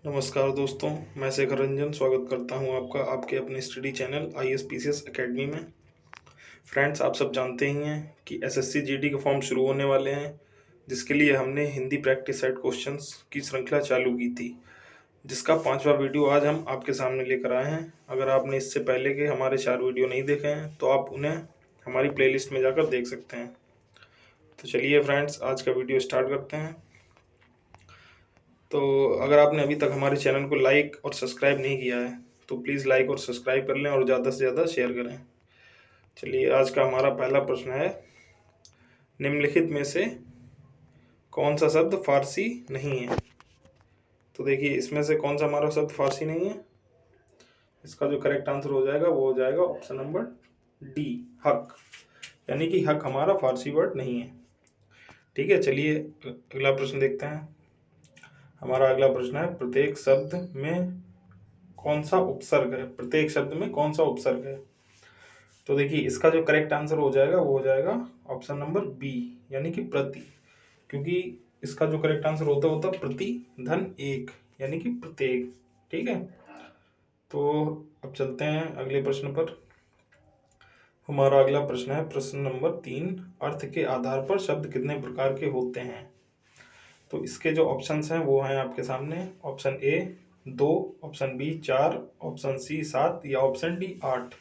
नमस्कार दोस्तों, मैं शेखर रंजन स्वागत करता हूं आपका आपके अपने स्टडी चैनल ISPCS एकेडमी में। फ्रेंड्स, आप सब जानते ही हैं कि SSC GD के फॉर्म शुरू होने वाले हैं, जिसके लिए हमने हिंदी प्रैक्टिस सेट क्वेश्चंस की श्रृंखला चालू की थी, जिसका 5वां वीडियो आज हम आपके सामने लेकर आए हैं। अगर आपने इससे पहले के हमारे 4 वीडियो नहीं देखे हैं तो आप उन्हें हमारी प्लेलिस्ट में जाकर देख सकते हैं। तो चलिए फ्रेंड्स, आज का वीडियो स्टार्ट करते हैं। तो अगर आपने अभी तक हमारे चैनल को लाइक और सब्सक्राइब नहीं किया है तो प्लीज़ लाइक और सब्सक्राइब कर लें और ज़्यादा से ज़्यादा शेयर करें। चलिए, आज का हमारा पहला प्रश्न है, निम्नलिखित में से कौन सा शब्द फारसी नहीं है। तो देखिए, इसमें से कौन सा हमारा शब्द फारसी नहीं है। इसका जो करेक्ट आंसर हो जाएगा वो हो जाएगा ऑप्शन नंबर डी, हक। यानी कि हक हमारा फारसी वर्ड नहीं है। ठीक है, चलिए अगला प्रश्न देखते हैं। हमारा अगला प्रश्न है, प्रत्येक शब्द में कौन सा उपसर्ग है। प्रत्येक शब्द में कौन सा उपसर्ग है। तो देखिए, इसका जो करेक्ट आंसर हो जाएगा वो हो जाएगा ऑप्शन नंबर बी, यानी कि प्रति। क्योंकि इसका जो करेक्ट आंसर होता प्रति धन एक, यानी कि प्रत्येक। ठीक है, तो अब चलते हैं अगले प्रश्न पर। हमारा अगला प्रश्न है प्रश्न नंबर 3, अर्थ के आधार पर शब्द कितने प्रकार के होते हैं। तो इसके जो ऑप्शंस हैं वो हैं आपके सामने। Option A 2, option B 4, option C 7 या ऑप्शन डी 8।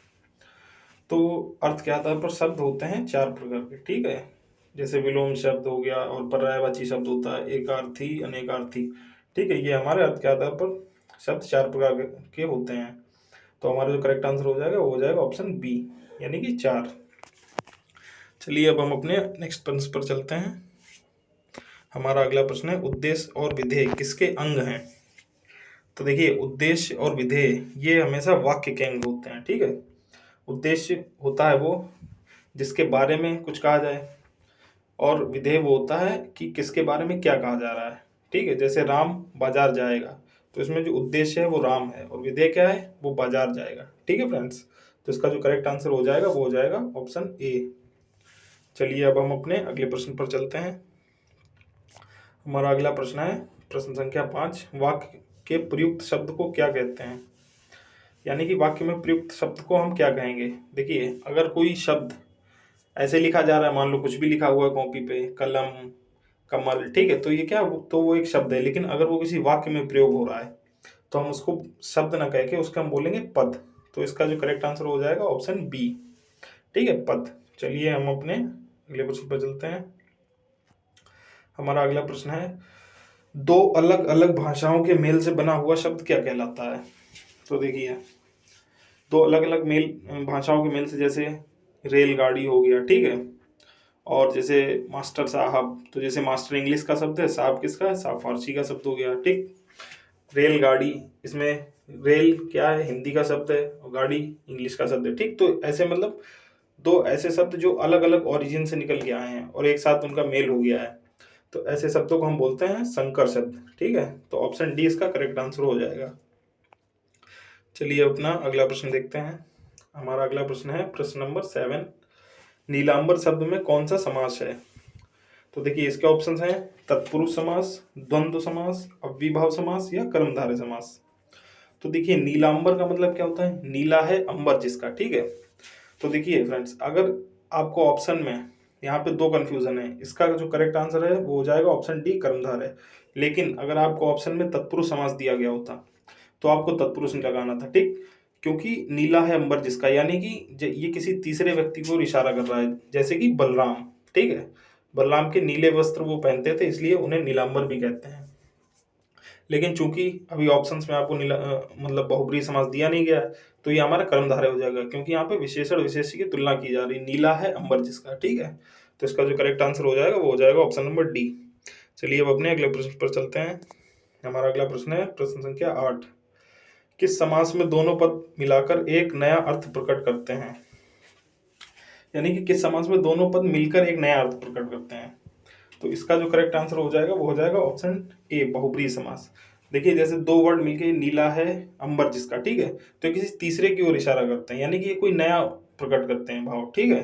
तो अर्थ के आधार पर शब्द होते हैं 4 प्रकार के। ठीक है, जैसे विलोम शब्द हो गया और पर्यायवाची शब्द होता है, एकार्थी, अनेकार्थी। ठीक है, ये हमारे अर्थ के आधार पर शब्द 4 प्रकार के होते हैं। तो हमारा जो करेक्ट आंसर हो जाएगा वो हो जाएगा ऑप्शन बी, यानी कि 4। चलिए, अब हम अपने नेक्स्ट प्रश्न पर चलते हैं। हमारा अगला प्रश्न है, उद्देश्य और विधेय किसके अंग हैं। तो देखिए, उद्देश्य और विधेय ये हमेशा वाक्य के अंग होते हैं। ठीक है, उद्देश्य होता है वो जिसके बारे में कुछ कहा जाए, और विधेय वो होता है कि किसके बारे में क्या कहा जा रहा है। ठीक है, जैसे राम बाजार जाएगा, तो इसमें जो उद्देश्य है वो राम है और विधेय क्या है, वो बाजार जाएगा। ठीक है फ्रेंड्स, तो इसका जो करेक्ट आंसर हो जाएगा वो हो जाएगा ऑप्शन ए। चलिए, अब हम अपने अगले प्रश्न पर चलते हैं। हमारा अगला प्रश्न है प्रश्न संख्या 5, वाक्य के प्रयुक्त शब्द को क्या कहते हैं। यानी कि वाक्य में प्रयुक्त शब्द को हम क्या कहेंगे। देखिए, अगर कोई शब्द ऐसे लिखा जा रहा है, मान लो कुछ भी लिखा हुआ है कॉपी पे, कलम, कमल, ठीक है, तो ये क्या, तो वो एक शब्द है। लेकिन अगर वो किसी वाक्य में प्रयोग हो रहा है तो हम उसको शब्द ना कह के उसका हम बोलेंगे पद। तो इसका जो करेक्ट आंसर हो जाएगा ऑप्शन बी। ठीक है, पद। चलिए, हम अपने अगले प्रश्न पर चलते हैं। हमारा अगला प्रश्न है, दो अलग अलग भाषाओं के मेल से बना हुआ शब्द क्या कहलाता है। तो देखिए, दो अलग अलग भाषाओं के मेल से, जैसे रेलगाड़ी हो गया, ठीक है, और जैसे मास्टर साहब, तो जैसे मास्टर इंग्लिश का शब्द है, साहब किसका है, साहब फारसी का शब्द हो गया। ठीक, रेलगाड़ी, इसमें रेल क्या है, हिंदी का शब्द है, और गाड़ी इंग्लिश का शब्द है। ठीक, तो ऐसे मतलब दो ऐसे शब्द जो अलग अलग ओरिजिन से निकल के आए हैं और एक साथ उनका मेल हो गया है, तो ऐसे शब्दों को हम बोलते हैं संकर शब्द। ठीक है, तो ऑप्शन डी इसका करेक्ट आंसर हो जाएगा। चलिए, अपना अगला प्रश्न देखते हैं। हमारा अगला प्रश्न है प्रश्न नंबर 7, नीलांबर शब्द में कौन सा समास है। तो देखिए, इसके ऑप्शंस हैं तत्पुरुष समास, द्वंद्व समास, अव्ययीभाव समास या कर्मधारय समास। तो देखिए, नीलांबर का मतलब क्या होता है, नीला है अंबर जिसका। ठीक है, तो देखिए फ्रेंड्स, अगर आपको ऑप्शन में यहाँ पे दो कंफ्यूजन है, इसका जो करेक्ट आंसर है वो हो जाएगा ऑप्शन डी, कर्मधारय। लेकिन अगर आपको ऑप्शन में तत्पुरुष समास दिया गया होता तो आपको तत्पुरुष नहीं लगाना था। ठीक, क्योंकि नीला है अंबर जिसका, यानी कि ये किसी तीसरे व्यक्ति को इशारा कर रहा है, जैसे कि बलराम। ठीक है, बलराम के नीले वस्त्र वो पहनते थे, इसलिए उन्हें नीलांबर भी कहते हैं। लेकिन चूंकि अभी ऑप्शंस में आपको मतलब बहुब्रीहि समास दिया नहीं गया है, तो ये हमारा कर्मधारय हो जाएगा, क्योंकि यहाँ पे विशेषण विशेष्य की तुलना की जा रही, नीला है अंबर जिसका। ठीक है, तो इसका जो करेक्ट आंसर हो जाएगा वो हो जाएगा ऑप्शन नंबर डी। चलिए, अब अपने अगले प्रश्न पर चलते हैं। हमारा अगला प्रश्न है प्रश्न संख्या 8, किस समास में दोनों पद मिलाकर एक नया अर्थ प्रकट करते हैं। यानी कि किस समास में दोनों पद मिलकर एक नया अर्थ प्रकट करते हैं। तो इसका जो करेक्ट आंसर हो जाएगा वो हो जाएगा ऑप्शन ए, बहुब्रीहि समास। देखिए, जैसे दो वर्ड मिलके नीला है अंबर जिसका, ठीक है, तो किसी तीसरे की ओर इशारा करते हैं, यानी कि ये कोई नया प्रकट करते हैं भाव। ठीक है,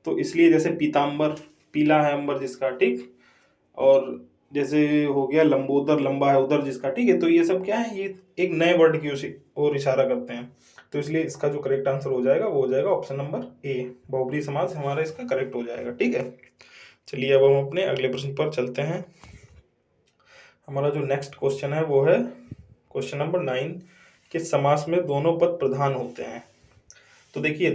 तो इसलिए जैसे पीताम्बर, पीला है अंबर जिसका, ठीक, और जैसे हो गया लंबोदर, लंबा है उधर जिसका, ठीक है। तो ये सब क्या है, ये एक नए वर्ड की ओर इशारा करते हैं। तो इसलिए इसका जो करेक्ट आंसर हो जाएगा वो हो जाएगा ऑप्शन नंबर ए, बहुब्रीहि समास हमारा इसका करेक्ट हो जाएगा, ठीक है। चलिए अब हम अपने अगले प्रश्न पर चलते हैं। हमारा जो नेक्स्ट क्वेश्चन है वो है क्वेश्चन नंबर 9, कि समास में दोनों पद प्रधान होते हैं। तो देखिए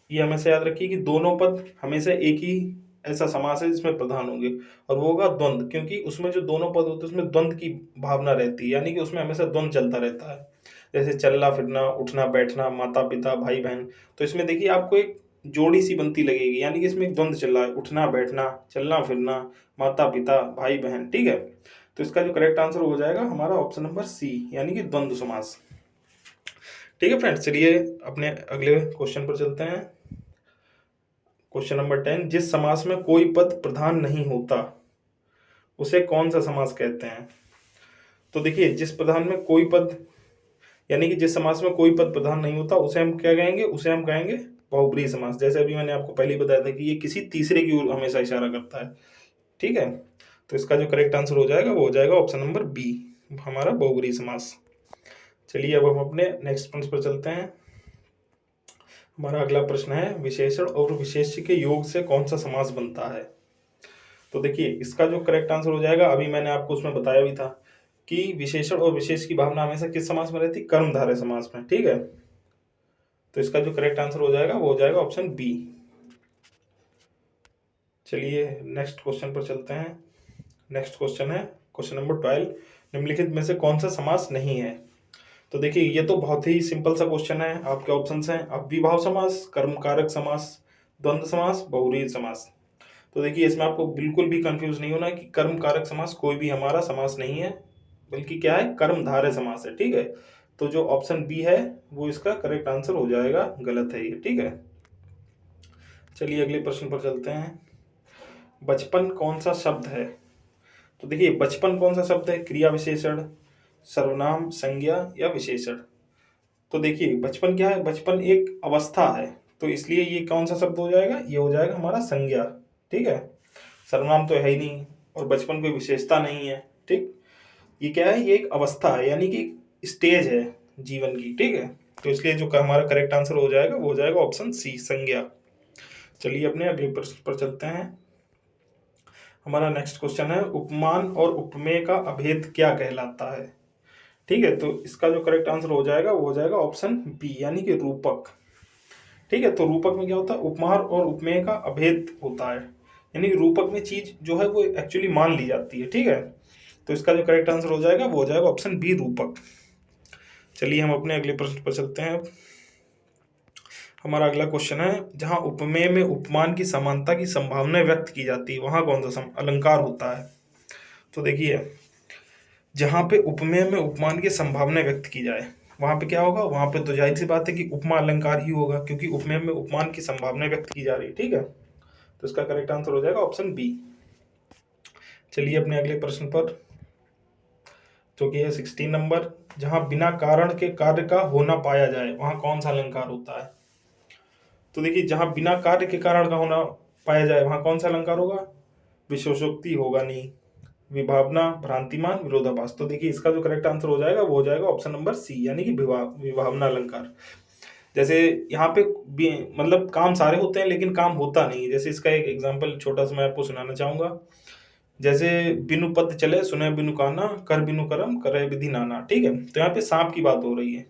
ये हमेशा याद रखिए कि दोनों पद हमेशा एक ही ऐसा समास है जिसमें प्रधान होंगे, और वो होगा द्वंद्व, क्योंकि उसमें जो दोनों पद होते हैं उसमें द्वंद्व की भावना रहती है, यानी कि उसमें हमेशा द्वंद्व चलता रहता है। जैसे चलना फिरना, उठना बैठना, माता पिता, भाई बहन। तो इसमें देखिए आपको एक जोड़ी सी बनती लगेगी, यानी कि इसमें एक द्वंद्व चल रहा है, उठना बैठना, चलना फिरना, माता पिता, भाई बहन, ठीक है। तो इसका जो करेक्ट आंसर हो जाएगा हमारा ऑप्शन नंबर सी, यानी कि द्वंद्व समास, ठीक है फ्रेंड्स। चलिए अपने अगले क्वेश्चन पर चलते हैं। क्वेश्चन नंबर 10, जिस समास में कोई पद प्रधान नहीं होता उसे कौन सा समास कहते हैं। तो देखिए जिस प्रधान में कोई पद, यानी कि जिस समास में कोई पद प्रधान नहीं होता उसे हम क्या कहेंगे, उसे हम कहेंगे बहुब्रीहि समास। जैसे अभी मैंने आपको पहले ही बताया था कि ये किसी तीसरे की ओर हमेशा इशारा करता है, ठीक है। तो इसका जो करेक्ट आंसर हो जाएगा वो हो जाएगा ऑप्शन नंबर बी, हमारा बहुब्रीहि समास। चलिए अब हम अपने नेक्स्ट प्रश्न पर चलते हैं। हमारा अगला प्रश्न है, विशेषण और विशेष्य के योग से कौन सा समास बनता है। तो देखिए इसका जो करेक्ट आंसर हो जाएगा, अभी मैंने आपको उसमें बताया भी था कि विशेषण और विशेष की भावना हमेशा किस समास में रहती है, कर्मधारय समास में, ठीक है। तो इसका जो करेक्ट आंसर हो जाएगा वो हो जाएगा ऑप्शन बी। चलिए नेक्स्ट क्वेश्चन पर चलते हैं। नेक्स्ट क्वेश्चन है क्वेश्चन नंबर 12, निम्नलिखित में से कौन सा समास नहीं है। तो देखिए ये तो बहुत ही सिंपल सा क्वेश्चन है। आपके ऑप्शंस हैं अव्ययीभाव समास, कर्मकारक समास, द्वंद्व समास, बहुब्रीहि समास। तो देखिए इसमें आपको बिल्कुल भी कंफ्यूज नहीं होना है कि कर्म कारक समास कोई भी हमारा समास नहीं है, बल्कि क्या है, कर्मधारय समास है, ठीक है। तो जो ऑप्शन बी है वो इसका करेक्ट आंसर हो जाएगा, गलत है ये, ठीक है। चलिए अगले प्रश्न पर चलते हैं। बचपन कौन सा शब्द है। तो देखिए बचपन कौन सा शब्द है, क्रिया विशेषण, सर्वनाम, संज्ञा या विशेषण। तो देखिए बचपन क्या है, बचपन एक अवस्था है, तो इसलिए ये कौन सा शब्द हो जाएगा, ये हो जाएगा हमारा संज्ञा, ठीक है। सर्वनाम तो है ही नहीं और बचपन कोई विशेषता नहीं है, ठीक। ये क्या है, ये एक अवस्था है, यानी कि स्टेज है जीवन की, ठीक है। तो इसलिए जो हमारा करेक्ट आंसर हो जाएगा वो हो जाएगा ऑप्शन सी, संज्ञा। चलिए अपने अगले प्रश्न पर चलते हैं। हमारा नेक्स्ट क्वेश्चन है, उपमान और उपमेय का अभेद क्या कहलाता है। ठीक है, तो इसका जो करेक्ट आंसर हो जाएगा वो हो जाएगा ऑप्शन बी, यानी कि रूपक, ठीक है। तो रूपक में क्या होता है, उपमान और उपमेय का अभेद होता है, यानी कि रूपक में चीज जो है वो एक्चुअली मान ली जाती है, ठीक है। तो इसका जो करेक्ट आंसर हो जाएगा वो हो जाएगा ऑप्शन बी, रूपक। चलिए हम अपने अगले प्रश्न पर चलते हैं। अब हमारा अगला क्वेश्चन है, जहां उपमेय में उपमान की समानता की संभावना व्यक्त की जाती है वहां कौन सा अलंकार होता है। तो देखिए जहां पे उपमेय में उपमान की संभावना व्यक्त की जाए वहां पे क्या होगा, वहां पे तो जाहिर सी बात है कि उपमा अलंकार ही होगा, क्योंकि उपमेय में उपमान की संभावना व्यक्त की जा रही है, ठीक है। तो इसका करेक्ट आंसर हो जाएगा ऑप्शन बी। चलिए अपने अगले प्रश्न पर, जो कि है 16 नंबर, जहां बिना कारण के कार्य का होना पाया जाए वहां कौन सा अलंकार होता है। तो देखिए जहां बिना कार्य के कारण का होना पाया जाए वहां कौन सा अलंकार होगा, विशेषोक्ति होगा नहीं, विभावना, भ्रांतिमान, विरोधाभास। तो देखिए इसका जो करेक्ट आंसर हो जाएगा वो हो जाएगा ऑप्शन नंबर सी, यानी कि विभावना अलंकार। जैसे यहाँ पे मतलब काम सारे होते हैं लेकिन काम होता नहीं है। जैसे इसका एक एग्जांपल छोटा सा मैं आपको सुनाना चाहूंगा। जैसे बिनु पद चले, सुने बिनु काना, कर बिनु करम, करे विधि नाना, ठीक है। तो यहाँ पे सांप की बात हो रही है,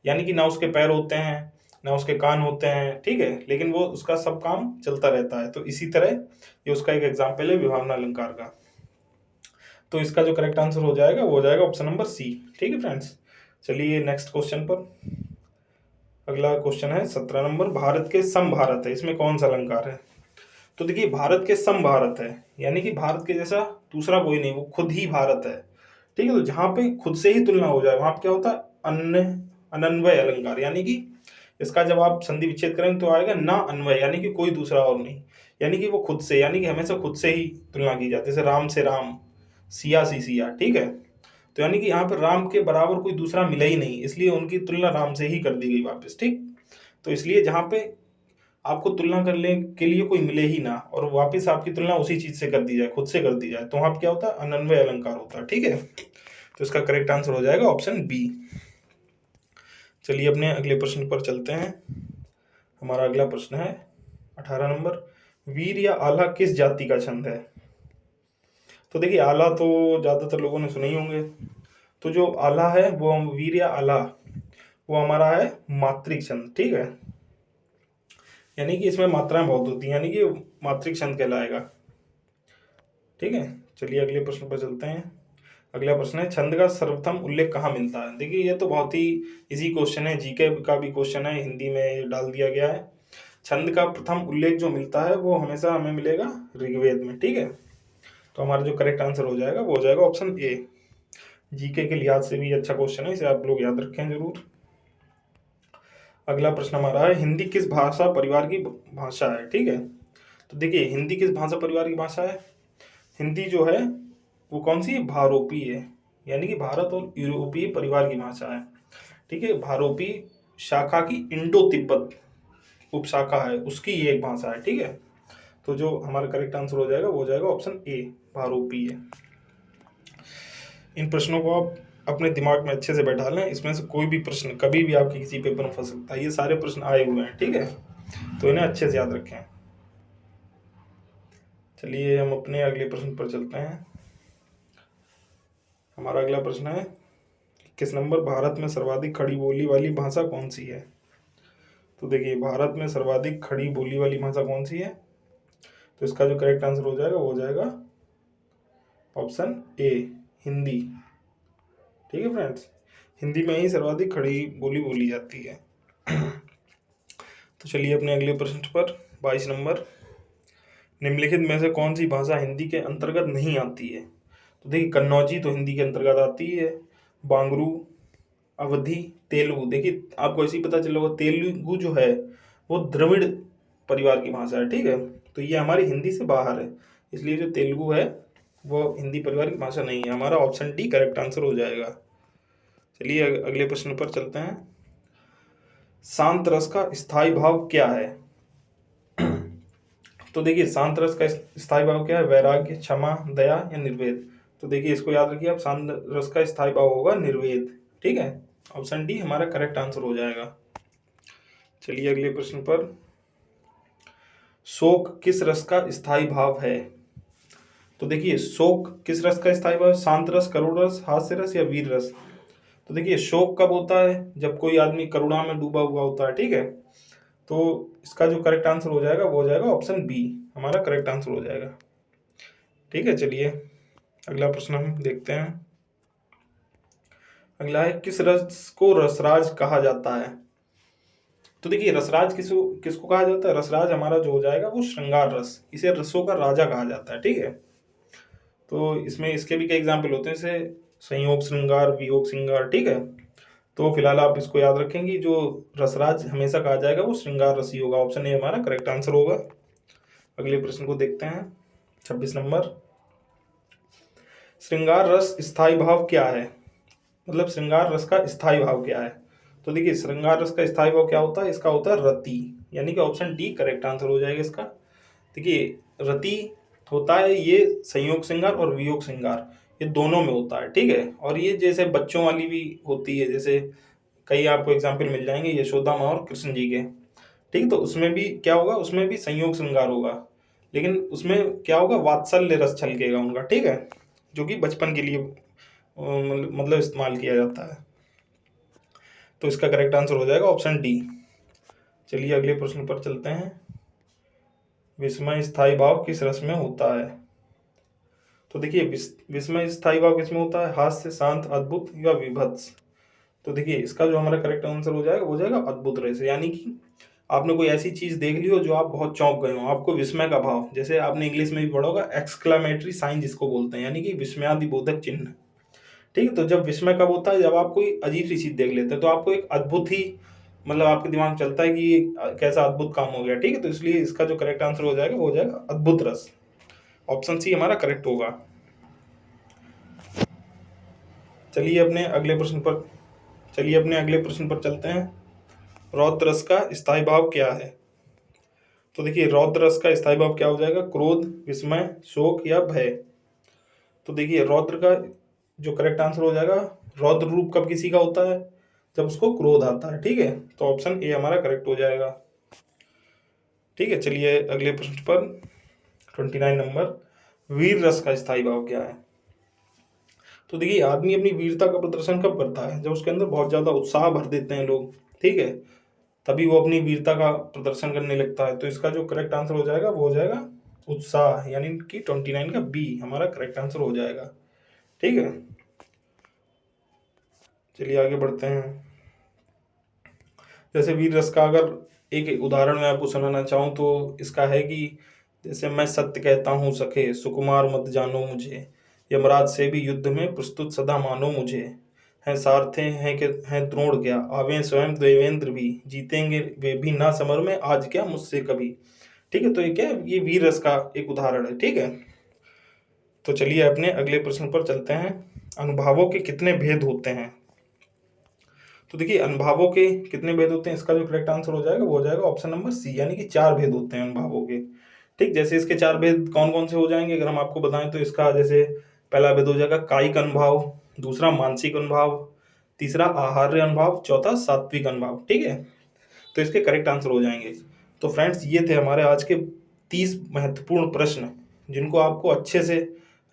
यानी कि ना उसके पैर होते हैं ना उसके कान होते हैं, ठीक है, लेकिन वो उसका सब काम चलता रहता है। तो इसी तरह ये उसका एक एग्जाम्पल है विभावना अलंकार का। तो इसका जो करेक्ट आंसर हो जाएगा वो हो जाएगा ऑप्शन नंबर सी, ठीक है फ्रेंड्स। चलिए नेक्स्ट क्वेश्चन पर। अगला क्वेश्चन है 17 नंबर, भारत के सम भारत है, इसमें कौन सा अलंकार है। तो देखिए भारत के सम भारत है, यानी कि भारत के जैसा दूसरा कोई नहीं, वो खुद ही भारत है, ठीक है। तो जहां पे खुद से ही तुलना हो जाए वहां पे क्या होता है, अन्य अनन्वय अलंकार, यानी कि इसका जब आप संधि विच्छेद करेंगे तो आएगा ना अन्वय, यानी कि कोई दूसरा और नहीं, यानी कि वो खुद से, यानी कि हमेशा खुद से ही तुलना की जाती है। जैसे राम से राम, सिया से सिया, ठीक है। तो यानी कि यहाँ पर राम के बराबर कोई दूसरा मिला ही नहीं, इसलिए उनकी तुलना राम से ही कर दी गई वापस, ठीक। तो इसलिए जहाँ पे आपको तुलना करने के लिए कोई मिले ही ना और वापस आपकी तुलना उसी चीज से कर दी जाए, खुद से कर दी जाए, तो वहां क्या होता है, अनन्वय अलंकार होता है। ठीक है, तो इसका करेक्ट आंसर हो जाएगा ऑप्शन बी। चलिए अपने अगले प्रश्न पर चलते हैं। हमारा अगला प्रश्न है 18 नंबर, वीर या आला किस जाति का छंद है? तो देखिए आला तो ज्यादातर लोगों ने सुने ही होंगे। तो जो आला है वो वीर या आला वो हमारा है मात्रिक छंद। ठीक है, यानी कि इसमें मात्राएं बहुत होती हैं, यानी कि मात्रिक छंद कहलाएगा। ठीक है, चलिए अगले प्रश्न पर चलते हैं। अगला प्रश्न है, छंद का सर्वप्रथम उल्लेख कहाँ मिलता है? देखिए ये तो बहुत ही इजी क्वेश्चन है, जीके का भी क्वेश्चन है, हिंदी में डाल दिया गया है। छंद का प्रथम उल्लेख जो मिलता है वो हमेशा हमें मिलेगा ऋग्वेद में। ठीक है, तो हमारा जो करेक्ट आंसर हो जाएगा वो हो जाएगा ऑप्शन ए। जीके के लिहाज से भी अच्छा क्वेश्चन है, इसे आप लोग याद रखें जरूर। अगला प्रश्न हमारा है, हिंदी किस भाषा परिवार की भाषा है? ठीक है, तो देखिए हिंदी किस भाषा परिवार की भाषा है? हिंदी जो है वो कौन सी, भारोपीय है, यानी कि भारत और यूरोपीय परिवार की भाषा है। ठीक है, भारोपीय शाखा की इंडो तिब्बत उपशाखा है, उसकी ये एक भाषा है। ठीक है, तो जो हमारा करेक्ट आंसर हो जाएगा वो हो जाएगा ऑप्शन ए, भारोपीय। इन प्रश्नों को आप अपने दिमाग में अच्छे से बैठा लें, इसमें से कोई भी प्रश्न कभी भी आपके किसी पेपर में फंस सकता है, ये सारे प्रश्न आए हुए हैं। ठीक है, तो इन्हें अच्छे से याद रखें। चलिए हम अपने अगले प्रश्न पर चलते हैं। हमारा अगला प्रश्न है, किस नंबर, भारत में सर्वाधिक खड़ी बोली वाली भाषा कौन सी है? तो देखिए भारत में सर्वाधिक खड़ी बोली वाली भाषा कौन सी है? तो इसका जो करेक्ट आंसर हो जाएगा वो हो जाएगा ऑप्शन ए, हिंदी। ठीक है फ्रेंड्स, हिंदी में ही सर्वाधिक खड़ी बोली बोली जाती है। तो चलिए अपने अगले प्रश्न पर 22 नंबर, निम्नलिखित में से कौन सी भाषा हिंदी के अंतर्गत नहीं आती है? तो देखिए कन्नौजी तो हिंदी के अंतर्गत आती है, बांगरू, अवधी, तेलुगु। देखिए आपको ऐसे ही पता चला होगा, तेलुगु जो है वो द्रविड़ परिवार की भाषा है। ठीक है, तो ये हमारी हिंदी से बाहर है, इसलिए जो तेलुगु है वो हिंदी परिवार की भाषा नहीं है। हमारा ऑप्शन डी करेक्ट आंसर हो जाएगा। चलिए अगले प्रश्न पर चलते हैं। शांत रस का स्थायी भाव क्या है? तो देखिए शांत रस का स्थायी भाव क्या है, वैराग्य, क्षमा, दया या निर्वेद? तो देखिए इसको याद रखिए आप, शांत रस का स्थायी भाव होगा निर्वेद। ठीक है, ऑप्शन डी हमारा करेक्ट आंसर हो जाएगा। चलिए अगले प्रश्न पर, शोक किस रस का स्थायी भाव है? तो देखिए शोक किस रस का स्थायी भाव है, शांत रस, करुण रस, हास्य रस या वीर रस? तो देखिए शोक कब होता है, जब कोई आदमी करुणा में डूबा हुआ होता है। ठीक है, तो इसका जो करेक्ट आंसर हो जाएगा वो हो जाएगा ऑप्शन बी, हमारा करेक्ट आंसर हो जाएगा। ठीक है, चलिए अगला प्रश्न हम देखते हैं। अगला है, किस रस को रसराज कहा जाता है? तो देखिए रसराज किसको किसको कहा जाता है? रसराज हमारा जो हो जाएगा वो श्रृंगार रस, इसे रसों का राजा कहा जाता है। ठीक है, तो इसमें इसके भी कई एग्जाम्पल होते हैं, जैसे संयोग श्रृंगार, वियोग श्रृंगार। ठीक है, तो फिलहाल आप इसको याद रखेंगे, जो रसराज हमेशा कहा जाएगा वो श्रृंगार रस ही होगा। ऑप्शन ए हमारा करेक्ट आंसर होगा। अगले प्रश्न को देखते हैं, 26 नंबर, श्रृंगार रस स्थायी भाव क्या है? मतलब श्रृंगार रस का स्थायी भाव क्या है? तो देखिए श्रृंगार रस का स्थायी भाव क्या होता है, इसका होता है रति, यानी कि ऑप्शन डी करेक्ट आंसर हो जाएगा इसका। देखिए रति होता है ये संयोग श्रृंगार और वियोग श्रृंगार, ये दोनों में होता है। ठीक है, और ये जैसे बच्चों वाली भी होती है, जैसे कई आपको एग्जाम्पल मिल जाएंगे यशोदा माँ और कृष्ण जी के। ठीक है, तो उसमें भी क्या होगा, उसमें भी संयोग श्रृंगार होगा, लेकिन उसमें क्या होगा, वात्सल्य रस छलकेगा उनका। ठीक है, जो कि बचपन के लिए मतलब इस्तेमाल किया जाता है। तो इसका करेक्ट आंसर हो जाएगा ऑप्शन डी। चलिए अगले प्रश्न पर चलते हैं। विस्मय स्थायी भाव किस रस में होता है? तो देखिए विस्मय स्थायी भाव किस में होता है, हास्य, शांत, अद्भुत या विभत्स? तो देखिए इसका जो हमारा करेक्ट आंसर हो जाएगा वो हो जाएगा अद्भुत रस, यानी कि आपने कोई ऐसी चीज देख ली हो जो आप बहुत चौंक गए हो, आपको विस्मय का भाव, जैसे आपने इंग्लिश में भी पढ़ा होगा एक्सक्लेमेटरी साइन जिसको बोलते हैं, यानी कि विस्मयादिबोधक चिन्ह। ठीक है, तो जब विस्मय कब होता है, जब आप कोई अजीब सी चीज देख लेते हैं, तो आपको एक अद्भुत ही मतलब आपके दिमाग में चलता है कि ये कैसा अद्भुत काम हो गया। ठीक है, तो इसलिए इसका जो करेक्ट आंसर हो जाएगा वो हो जाएगा अद्भुत रस। ऑप्शन सी हमारा करेक्ट होगा। चलिए अपने अगले प्रश्न पर चलते हैं। रौद्र रस का स्थायी भाव क्या है? तो देखिए रौद्र रस का स्थायी भाव क्या हो जाएगा, क्रोध, विस्मय, शोक या भय। तो देखिए रौद्र का जो करेक्ट आंसर हो जाएगा, रौद्र रूप कब किसी का होता है, जब उसको क्रोध आता है। ठीक है, तो ऑप्शन ए हमारा करेक्ट हो जाएगा। ठीक है, चलिए अगले प्रश्न पर 29 नंबर, वीर रस का स्थायी भाव क्या है। तो देखिए आदमी अपनी वीरता का प्रदर्शन कब करता है, जब उसके अंदर बहुत ज्यादा उत्साह भर देते हैं लोग। ठीक है, तभी वो अपनी वीरता का प्रदर्शन करने लगता है। तो इसका जो करेक्ट आंसर हो जाएगा वो हो जाएगा उत्साह, यानी कि 29 का बी हमारा करेक्ट आंसर हो जाएगा। ठीक है, चलिए आगे बढ़ते हैं। जैसे वीर रस का अगर एक उदाहरण मैं आपको सुनाना चाहूँ तो इसका है कि जैसे मैं सत्य कहता हूँ सखे, सुकुमार मत जानो मुझे, यमराज से भी युद्ध में प्रस्तुत सदा मानो मुझे, हैं सारथे हैं कि हैं द्रोण क्या, आवे स्वयं देवेंद्र भी, जीतेंगे वे भी ना समर में, आज क्या मुझसे कभी। ठीक है, तो ये क्या है, ये वीर रस का एक उदाहरण है। ठीक है, तो चलिए अपने अगले प्रश्न पर चलते हैं। अनुभावों के कितने भेद होते हैं। तो देखिए अनुभावों के कितने भेद होते हैं, इसका जो करेक्ट आंसर हो जाएगा वो हो जाएगा ऑप्शन नंबर सी, यानी कि 4 भेद होते हैं अनुभावों के। ठीक, जैसे इसके 4 भेद कौन कौन से हो जाएंगे अगर हम आपको बताएं तो इसका जैसे पहला भेद हो जाएगा कायिक अनुभाव, दूसरा मानसिक अनुभाव, तीसरा आहार्य अनुभाव, चौथा सात्विक अनुभाव। ठीक है, तो इसके करेक्ट आंसर हो जाएंगे। तो फ्रेंड्स ये थे हमारे आज के 30 महत्वपूर्ण प्रश्न, जिनको आपको अच्छे से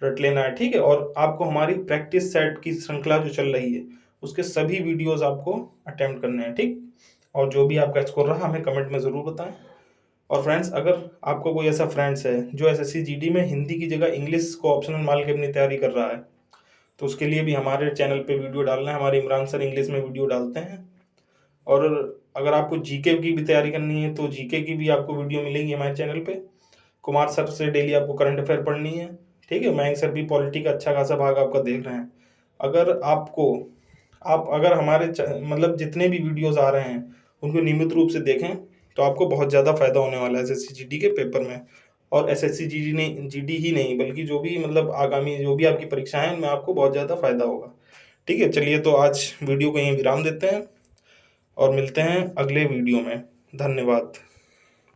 रट लेना है। ठीक है, और आपको हमारी प्रैक्टिस सेट की श्रृंखला जो चल रही है उसके सभी वीडियोस आपको अटेम्प्ट करने हैं। ठीक, और जो भी आपका स्कोर रहा हमें कमेंट में ज़रूर बताएं। और फ्रेंड्स अगर आपको कोई ऐसा फ्रेंड्स है जो एसएससी जीडी में हिंदी की जगह इंग्लिश को ऑप्शनल मान के अपनी तैयारी कर रहा है, तो उसके लिए भी हमारे चैनल पे वीडियो डालना है। हमारे इमरान सर इंग्लिश में वीडियो डालते हैं। और अगर आपको जीके की भी तैयारी करनी है तो जीके की भी आपको वीडियो मिलेगी हमारे चैनल पे। कुमार सर से डेली आपको करंट अफेयर पढ़नी है। ठीक है, मयंक सर भी पॉलिटी का अच्छा खासा भाग आपका देख रहे हैं। अगर आपको आप अगर हमारे मतलब जितने भी वीडियोस आ रहे हैं उनको नियमित रूप से देखें तो आपको बहुत ज़्यादा फायदा होने वाला है एसएससी जीडी के पेपर में। और एसएससी जीडी नहीं, जीडी ही नहीं बल्कि जो भी मतलब आगामी जो भी आपकी परीक्षाएं हैं उनमें आपको बहुत ज़्यादा फायदा होगा। ठीक है, चलिए तो आज वीडियो को यहीं विराम देते हैं और मिलते हैं अगले वीडियो में। धन्यवाद।